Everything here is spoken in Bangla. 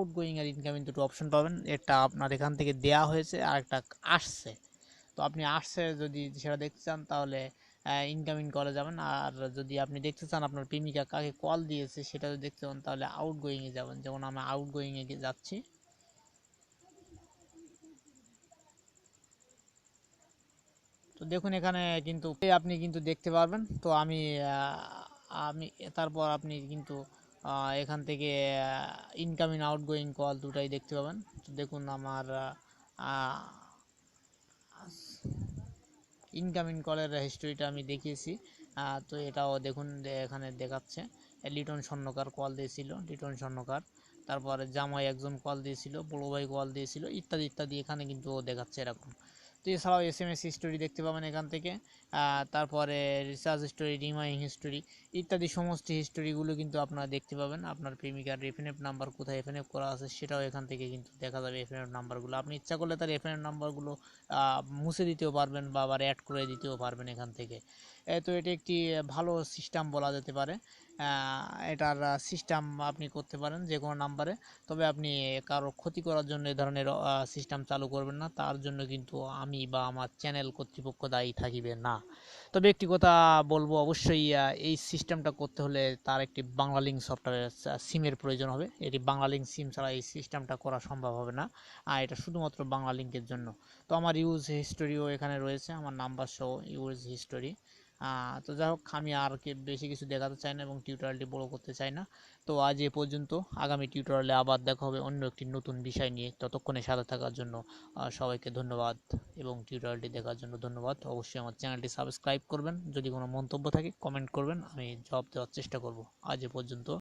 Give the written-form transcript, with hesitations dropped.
আউটগোয়িং আর ইনকামিং দুটো অপশন পাবেন। এটা আপনার এখান থেকে দেয়া হয়েছে, আর একটা আসছে। তো আপনি আসছে যদি সেটা দেখতে চান তাহলে ইনকামিং কলে যাবেন, আর যদি আপনি দেখতে চান আপনার প্রেমিকা কাকে কল দিয়েছে সেটা যদি দেখতে চান তাহলে আউটগোয়িংয়ে যাবেন। যেমন আমি আউটগোয়িংয়ে যাচ্ছি। তো দেখুন এখানে কিন্তু আপনি কিন্তু দেখতে পারবেন। তো আমি তারপর আপনি কিন্তু এখান থেকে ইনকামিং আউটগোয়িং কল দুটাই দেখতে পাবেন। তো দেখুন আমার ইনকামিং কলের হিস্টোরিটা আমি দেখিয়েছি। তো এটাও দেখুন এখানে দেখাচ্ছে। লিটন স্বর্ণকার কল দিয়েছিল, লিটন স্বর্ণকার। তারপরে জামাই একজন কল দিয়েছিল, বড় ভাই কল দিয়েছিল, ইত্যাদি ইত্যাদি এখানে কিন্তু দেখাচ্ছে এরকম। তো এছাড়াও SMS হিস্টোরি দেখতে পাবেন এখান থেকে। তারপরে রিচার্জ হিস্টোরি, রিমাইং হিস্টোরি ইত্যাদি সমস্ত হিস্টোরিগুলো কিন্তু আপনারা দেখতে পাবেন। আপনার প্রেমিকার এফএনএফ নাম্বার কোথায় এফএনএফ করা আছে সেটাও এখান থেকে কিন্তু দেখা যাবে। এফএনএফ নাম্বারগুলো আপনি ইচ্ছা করলে তার এফএনএফ নাম্বারগুলো মুছে দিতেও পারবেন বা আবার অ্যাড করে দিতেও পারবেন এখান থেকে। তো এটি একটি ভালো সিস্টেম বলা যেতে পারে। এটার সিস্টেম আপনি করতে পারেন যে কোনো নাম্বারে। তবে আপনি কারো ক্ষতি করার জন্য এ ধরনের সিস্টেম চালু করবেন না, তার জন্য কিন্তু আমি বা আমার চ্যানেল কর্তৃপক্ষ দায়ী থাকিবে না। তবে একটি কথা বলবো, অবশ্যই এই সিস্টেমটা করতে হলে তার একটি বাংলালিংক সফটওয়্যার সিমের প্রয়োজন হবে। এটি বাংলালিংক সিম ছাড়া এই সিস্টেমটা করা সম্ভব হবে না, আর এটা শুধুমাত্র বাংলালিংকের জন্য। তো আমার ইউজ হিস্টোরিও এখানে রয়েছে, আমার নাম্বার সহ ইউজ হিস্টোরি। তো যাই হোক, আমি আর বেশি কিছু দেখাতে চাই না এবং টিউটোরিয়ালটি বড় করতে চাই না। তো আজ এ পর্যন্ত। আগামী টিউটোরিয়ালে আবার দেখা হবে অন্য একটি নতুন বিষয় নিয়ে। ততক্ষণে সাথে থাকার জন্য সবাইকে ধন্যবাদ এবং টিউটোরিয়ালটি দেখার জন্য ধন্যবাদ। অবশ্যই আমার চ্যানেলটি সাবস্ক্রাইব করবেন। যদি কোনো মন্তব্য থাকে কমেন্ট করবেন, আমি জবাব দেওয়ার চেষ্টা করব। আজ এ পর্যন্ত।